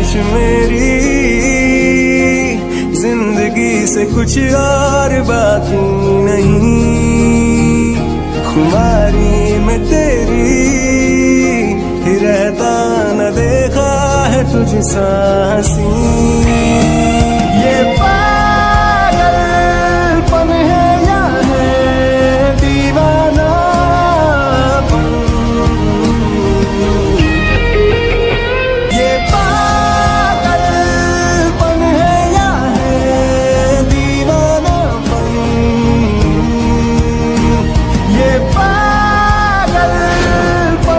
ख्वाहिश मेरी जिंदगी से कुछ और बाकी नहीं, खुमारी में तेरी ही रहता न देखा है तुझसा हंसी। ये पागलपन है या है दीवानापन, ये पागलपन है या है दीवानापन, ये पागलपन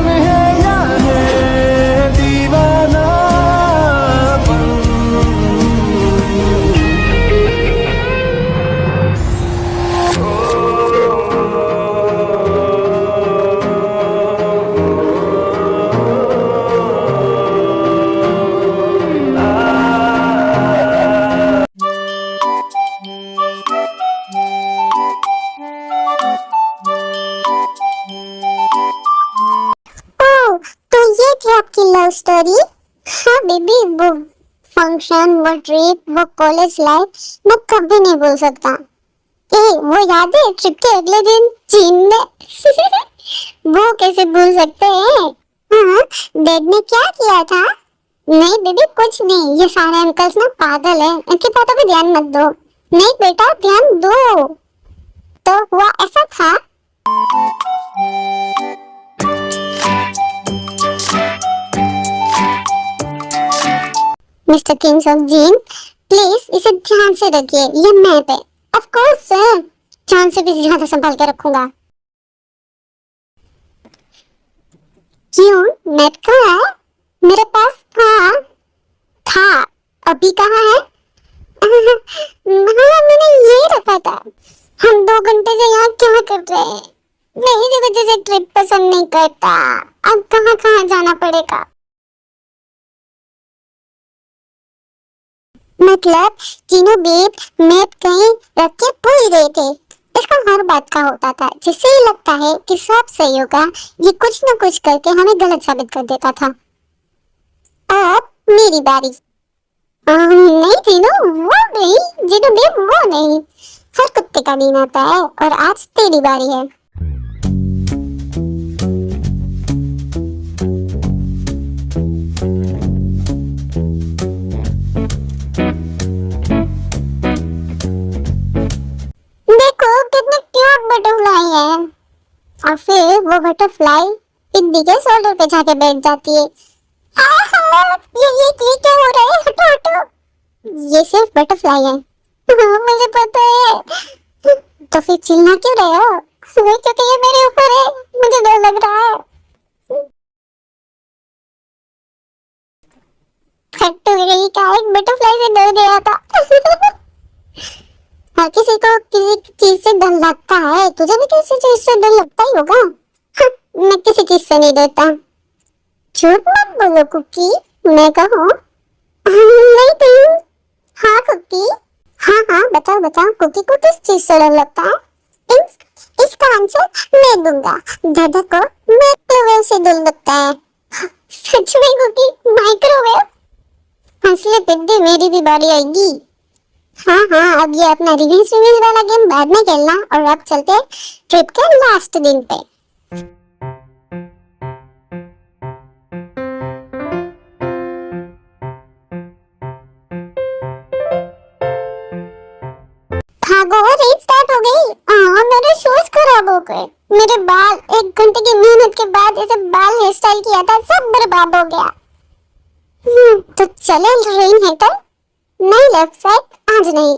है या है दीवानापन। ओह, तो ये थी आपकी लव स्टोरी। हाँ बेबी, वो फंक्शन, वो ट्रिप, वो कॉलेज लाइफ मैं कभी नहीं भूल सकता। वो याद है ट्रिप के अगले दिन चीन में? वो कैसे भूल सकते हैं? हाँ, डैड ने क्या किया था? नहीं बेबी, कुछ नहीं, ये सारे अंकल्स ना पागल हैं, इनकी बातों पे ध्यान मत दो। नहीं बेटा, ध्यान दो। तो हुआ ऐसा था, mister Kings of gene, please इसे ध्यान से रखिए, ये मैप है। ऑफ कोर्स सर, जान से भी ज्यादा संभाल के रखूंगा। क्यों, मैप कहाँ है? मेरे पास था, अभी कहाँ है? हाँ, मैंने ये रखा था। हम 2 घंटे से यहाँ क्या कर रहे हैं? मैं इसी वजह से ट्रिप पसंद नहीं करता। अब कहाँ कहाँ जाना पड़ेगा? मतलब तीनों बेब मैप कहीं रख के भूल गए थे। इसका हर बात का होता था, जिससे ये लगता है कि सब सही होगा। ये कुछ न कुछ करके हमें गलत साबित कर देता था। अब मेरी बारी। नहीं तीनों, वो नहीं, जीनू बेब वो नहीं। हर कुत्ते का दिन आता है और आज तेरी बारी है। देखो कितने क्यूट बटरफ्लाई है। और फिर वो बटरफ्लाई पिंडी के शोल्डर पे जाके बैठ जाती है। ये क्या हो रहा है? हटो हटो, ये सिर्फ बटरफ्लाई है। मुझे पता है। तो फिर चिल्ला क्यों रहे हो? क्योंकि ये मेरे ऊपर है, मुझे डर लग रहा है। फट्टू गई का एक बटरफ्लाई से डर गया था। हर किसी को किसी चीज से डर लगता है, तुझे भी किसी चीज से डर लगता ही होगा। मैं किसी चीज से नहीं डरता। झूठ मत बोलो कुकी, मैं कहूँ। नहीं तुम। हाँ कुकी, हाँ बताओ बताओ, कुकी को किस चीज से डर लगता है? इसका आंसर मैं दूंगा। दादा को माइक्रोवेव से डर लगता है। सच में कुकी, माइक्रोवेव? हंसले पिद्दे, मेरी भी बारी आएगी। हाँ अब ये अपना रिवेंज वाला गेम बाद में खेलना, और अब चलते हैं ट्रिप के लास्ट दिन पे। भागो, रेस स्टार्ट हो गई। मेरे शूज खराब हो गए, मेरे बाल 1 घंटे की मेहनत के बाद ऐसे बाल हेयर स्टाइल किया था, सब बर्बाद हो गया। तो चले रेन हेटर। नहीं लेफ्ट साइड, आज नहीं।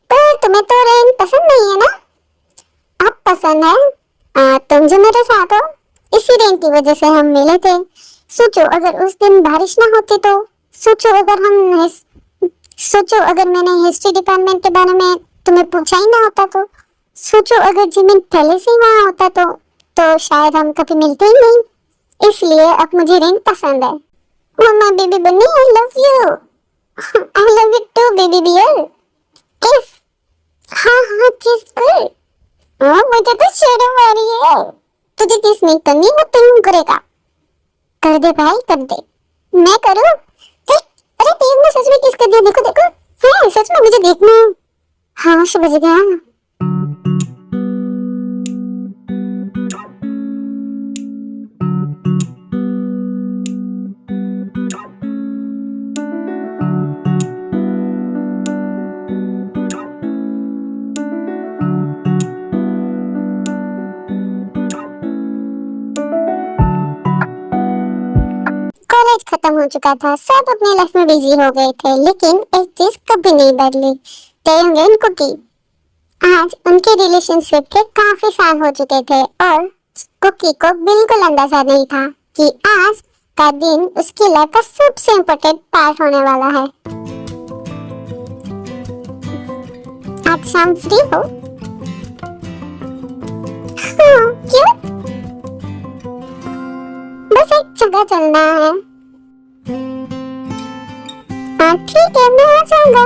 पर तुम्हें तो रेन पसंद नहीं है ना? अब पसंद है। तुम जो मेरे साथ हो, इसी रेन की वजह से हम मिले थे। सोचो अगर उस दिन बारिश ना होती तो, सोचो अगर मैंने हिस्ट्री डिपार्टमेंट के बारे में तुम्हें पूछा ही ना होता तो, सोचो अगर जिमिन पहले से ही वहाँ होता तो शायद हम कभी मिलते ही नहीं। इसलिए अब मुझे रेन पसंद है। Mamma baby bunny, I love you. I love you too baby bear. Kiss? हाँ किस कर। मुझे तो शर्म आ रही है। तुझे किस नहीं करनी, वो तुम करेगा। कर दे भाई, कर दे। मैं करूँ? कर दिया, देखो देखो। है सच में, मुझे देखना है। हाँ समझ गया। कॉलेज खत्म हो चुका था, सब अपनी लाइफ में बिजी हो गए थे, लेकिन एक चीज कभी नहीं बदली, टेंग एंड कुकी। आज उनके रिलेशनशिप के काफी साल हो चुके थे और कुकी को बिल्कुल अंदाजा नहीं था कि आज का दिन उसकी लाइफ का सबसे इम्पोर्टेंट पार्ट होने वाला है। आज शाम फ्री हो? हाँ, क्यों? बस एक जगह चलना है। हाँ ठीक है, मैं आ जाऊंगा।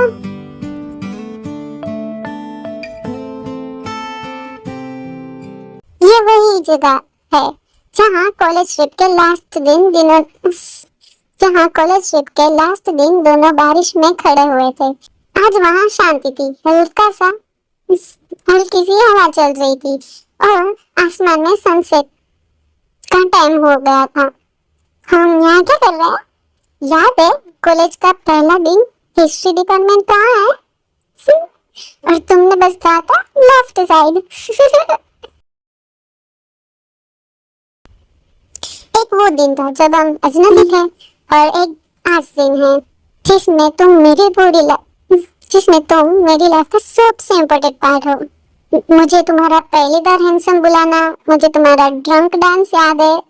ये वही जगह है जहाँ कॉलेज ट्रिप के लास्ट दिन दोनों बारिश में खड़े हुए थे। आज वहाँ शांति थी, हल्की सी हवा चल रही थी और आसमान में सनसेट का टाइम हो गया था। हम यहाँ क्या कर रहे हैं? याद है कॉलेज का पहला दिन हिस्ट्री डिपार्टमेंट कहाँ है? और तुमने बस कहा था लेफ्ट साइड। एक वो दिन था जब हम अजनबी थे और एक आज दिन है जिसमें तुम मेरी लाइफ का सबसे इम्पोर्टेंट पार्ट हो। मुझे तुम्हारा पहली बार हैंडसम बुलाना, मुझे तुम्हारा ड्रंक डांस याद है,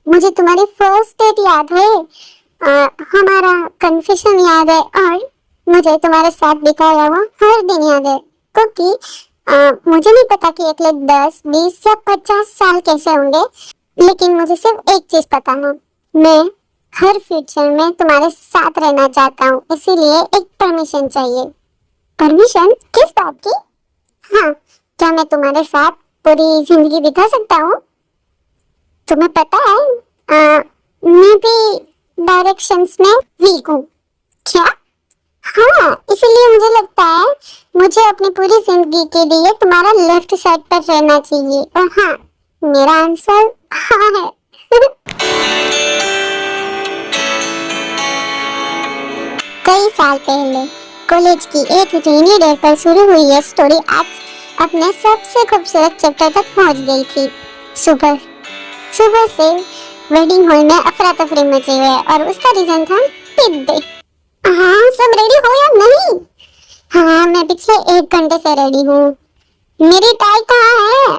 मुझे तुम्हारी फर्स्ट डेट याद है, हमारा कन्फेशन याद है और मुझे तुम्हारे साथ बिताया हुआ हर दिन याद है। क्योंकि मुझे नहीं पता कि अगले 10, 20 या 50 साल कैसे होंगे, लेकिन मुझे सिर्फ एक चीज पता है, मैं हर फ्यूचर में तुम्हारे साथ रहना चाहता हूँ, इसीलिए एक परमिशन चाहिए। परमिशन किस बात की? हाँ, क्या मैं तुम्हारे साथ पूरी जिंदगी बिता सकता हूँ? तुम्हें पता है मैं भी डायरेक्शंस में वीक हूँ। क्या? हाँ, इसलिए मुझे लगता है मुझे अपनी पूरी जिंदगी के लिए तुम्हारा लेफ्ट साइड पर रहना चाहिए। और हाँ, मेरा आंसर हाँ है। कई साल पहले कॉलेज की एक रेनी डे पर शुरू हुई यह स्टोरी आज अपने सबसे खूबसूरत चैप्टर तक पहुंच गई थी। सुबह से वेडिंग हॉल में अफरा तफरी मची हुई और उसका रीजन था पिक डे। हाँ, सब रेडी हो या नहीं? हाँ, मैं पिछले 1 घंटे से रेडी हूँ। मेरी टाई कहाँ है?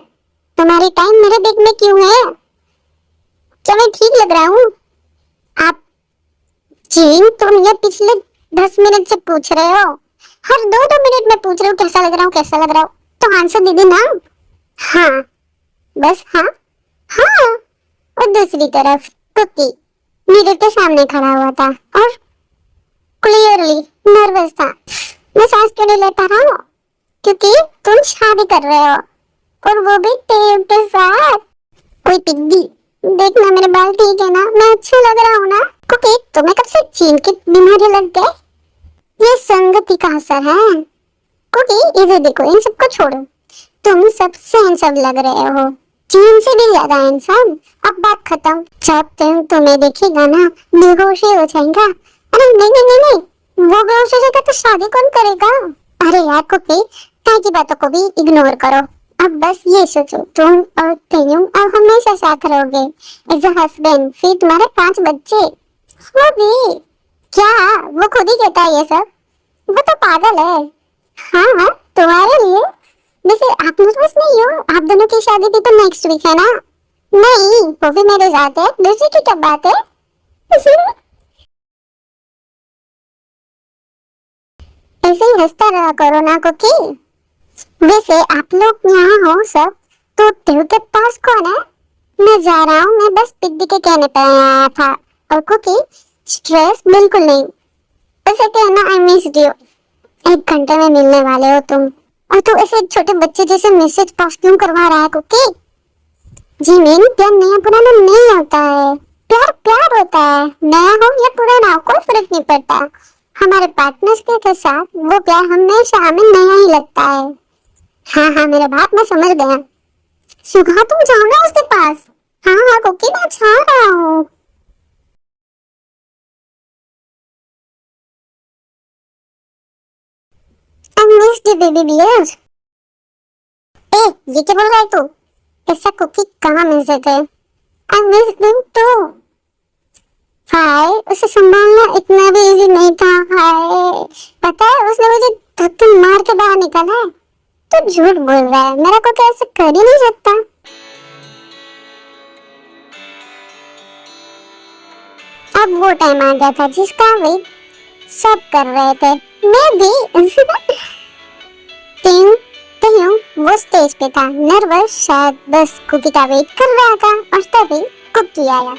तुम्हारी टाई मेरे बैग में क्यों है? क्या मैं ठीक लग रहा हूँ? आप जीन, तुम ये पिछले 10 मिनट से पूछ रहे हो, हर 2-2 मिनट में पूछ रहे हो कैसा लग रहा हूँ, कैसा लग रहा हूँ, तो आंसर दे देना। हाँ, बस हाँ हाँ। और दूसरी तरफ कुकी मिरर के सामने खड़ा हुआ था और क्लियरली नर्वस था। मैं सांस क्यों नहीं ले पा रहा हूँ? क्योंकि तुम शादी कर रहे हो और वो भी तेरे के साथ। कोई पिग्गी, देखना मेरे बाल ठीक है ना? मैं अच्छा लग रहा हूँ ना? कुकी, तुम्हें कब से चीन की बीमारी लग गई? ये संगति का असर है। कुकी, इधर देखो, इन सबको छोड़ो, तुम सबसे हैंडसम लग रहे हो, चीन से भी ज्यादा हैंडसम। अब बात खत्म। जब तुम्हें देखेगा ना, बेहोश ही हो जाएगा। अरे नहीं नहीं नहीं नहीं, वो बेहोश हो जाएगा तो शादी कौन करेगा? अरे यार कुकी, ताई की बातों को भी इग्नोर करो। अब बस ये सोचो, तुम और तेयूं अब हमेशा साथ रहोगे एज अ हस्बैंड। फिर तुम्हारे 5 बच्चे। वो भी क्या? वो खुद ही कहता है ये सब। वो तो पागल है। हाँ हाँ, तुम्हारे लिए। वैसे आप नर्वस नहीं हो? आप दोनों की शादी भी तो नेक्स्ट वीक है ना? नहीं, वो भी मेरे साथ है। दूसरी की क्या बात है? ऐसे ही हंसता रहा करो ना कुकी। वैसे आप लोग यहाँ हो सब, तो टेऊ के पास कौन है? मैं जा रहा हूँ, मैं बस पिग्गी के कहने पर आया था। और कुकी, स्ट्रेस बिल्कुल नहीं। ऐसे कहना आई मिस्ड यू। 1 घंटे में मिलने वाले हो तुम, और तू ऐसे छोटे बच्चे जैसे मैसेज पास क्यों करवा रहा है कुकी? जी मैन, प्यार नया पुराना नहीं होता है। प्यार प्यार होता है, नया हो या पुराना हो कोई फर्क नहीं पड़ता। हमारे पार्टनर्स के साथ वो प्यार हमेशा हमें नया ही लगता है। हाँ हाँ मेरे बाप, मैं समझ गया। सुबह तुम जाओ ना उसके पास। हाँ हाँ कुकी, मैं जा रहा हूँ। I missed you baby dear। ए ये क्या बोल रहा है तू? ऐसा कुकी कहाँ मिस थे? I missed them too। हाय, उसे संभालना इतना भी इजी नहीं था। हाय, पता है उसने मुझे धक्के मार के बाहर निकाला है। तू झूठ बोल रहा है, मेरा को कैसे कर ही नहीं सकता। अब वो टाइम आ गया था जिसका वेट सब कर रहे थे, मैं भी। तीन तीनों वो स्टेज पे था, नर्वस, शायद बस कुकी का वेट कर रहा था, और तभी कुकी आया।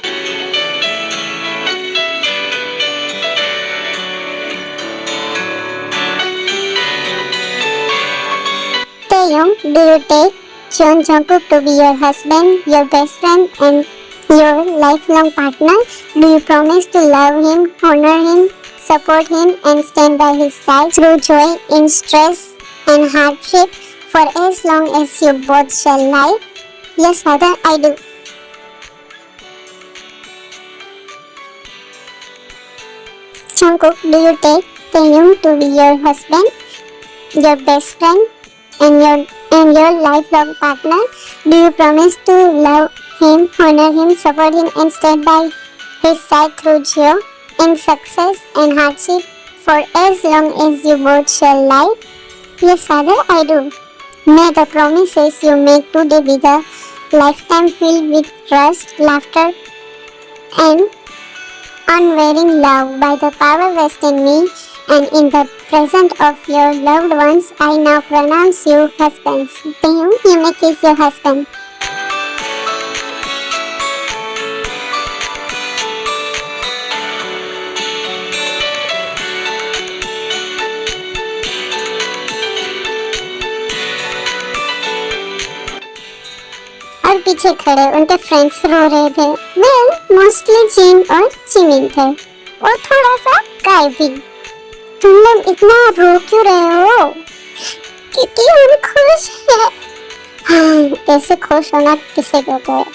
Taeyong, do you take Jeon Jungkook to be your husband, your best friend, and your lifelong partner? Do you promise to love him, honor him, support him, and stand by his side through joy in stress and hardship for as long as you both shall live? Yes, Father, I do. Jungkook, do you take Taeyong to be your husband, your best friend, and your lifelong partner? Do you promise to love him, honor him, support him, and stand by his side through joy in success and hardship for as long as you both shall live? Yes, Father, I do. May the promises you make today be the lifetime filled with trust, laughter, and unwavering love by the power vested in me and in the presence of your loved ones. I now pronounce you husbands. Taeyong, you may kiss your husband. और पीछे खड़े उनके friends रो रहे थे। Well, mostly जिन और Jimin थे, और थोड़ा सा काय भी। तुम लोग इतना रो क्यों रहे हो? क्योंकि हम खुश हैं। हाँ, ऐसे खुश होना किसे कहते हैं?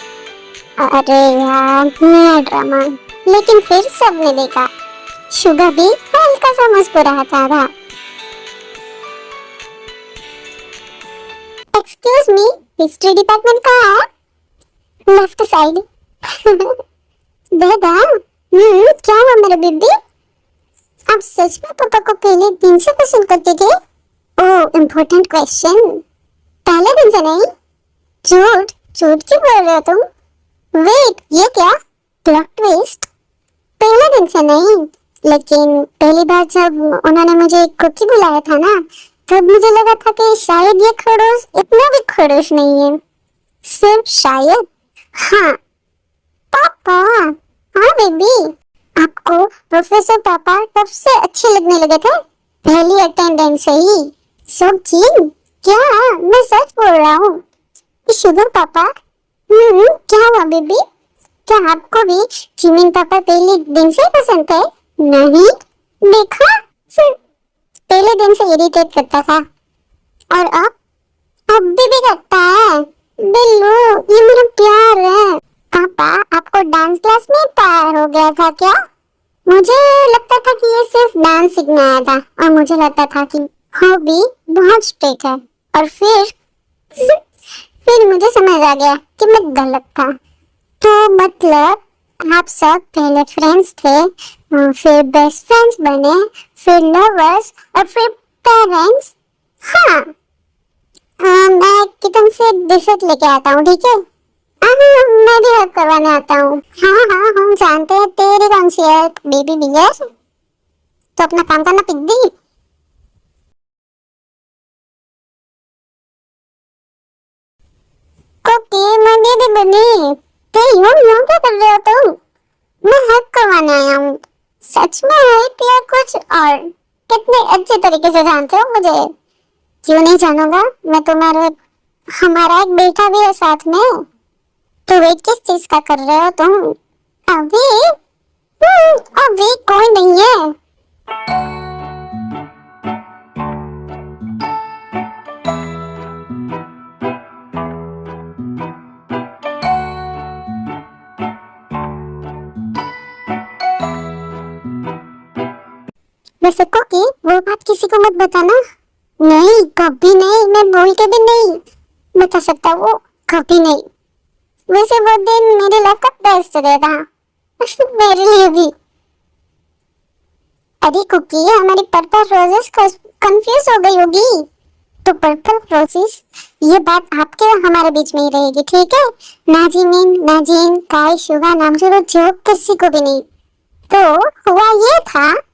अरे यार, नया ड्रामा। लेकिन फिर सबने देखा, शुगा भी हल्का सा मुस्कुराता था। एक्सक्यूज मी, हिस्ट्री डिपार्टमेंट कहाँ है? Left side. दादा, क्या हुआ मेरे बेबी? आप सच में पापा को पहले दिन से पसंद करते थे? ओह, इम्पोर्टेंट क्वेश्चन। पहले दिन से नहीं? झूठ झूठ क्यों बोल रहे हो तुम? वेट, ये क्या प्लॉट ट्विस्ट? पहले दिन से नहीं, लेकिन पहली बार जब उन्होंने मुझे कुकी बुलाया था ना, तब मुझे लगा था कि शायद ये खड़ूस इतना भी खड़ूस नहीं है। सिर्फ शायद। हाँ पापा। हाँ बेबी, आपको प्रोफेसर पापा कब से अच्छे लगने लगे थे? पहली अटेंडेंस से ही। सब चीन क्या? मैं सच बोल रहा हूँ। शुगर पापा। क्या हुआ बेबी? क्या आपको भी जिमिन पापा पहले दिन से पसंद थे? नहीं देखा, पहले दिन से इरिटेट करता था, और अब भी करता है। बिल्लू, ये मेरा प्यार है। पापा, आपको डांस क्लास में प्यार हो गया था क्या? मुझे लगता था कि ये सिर्फ डांस सीखने आया था, और मुझे लगता था कि हॉबी बहुत स्ट्रिक्ट है, और फिर मुझे समझ आ गया कि मैं गलत था। तो मतलब आप सब पहले फ्रेंड्स थे, फिर बेस्ट फ्रेंड्स बने, फिर लवर्स, और फिर पेरेंट्स। हाँ, मैं किचन से डिशेट लेके आता हूँ, ठीक है? मैं भी हेल्प करवाने आता हूँ। हाँ हाँ, हम जानते हैं तेरी कौन सी हेल्प बेबी बियर। तो अपना काम करना पिद्दी। कुकी, मुझे भी बनी। ते यूं क्या कर रहे हो तुम? मैं हेल्प करवाने आया हूँ। सच में हेल्प या कुछ और? कितने अच्छे तरीके से जानते हो मुझे। क्यों नहीं जानूंगा, मैं तुम्हारे, हमारा एक बेटा भी है साथ में। तो वेट किस चीज का कर रहे हो तुम? अभी कोई नहीं है। वैसे कुकी वो बात किसी को मत बताना। नहीं, कभी नहीं, मैं बोल के भी नहीं बता सकता वो, कभी नहीं। वैसे वो दिन मेरी लाइफ का बेस्ट डे था मेरे लिए भी। अरे कुकी, हमारी पर्पल रोजेस कंफ्यूज हो गई होगी। तो पर्पल रोजेस, ये बात आपके और हमारे बीच में ही रहेगी, ठीक है? ना जिमिन, ना जिन, काई, शुगा, नामजुरो, जो किसी को भी नहीं। तो हुआ ये था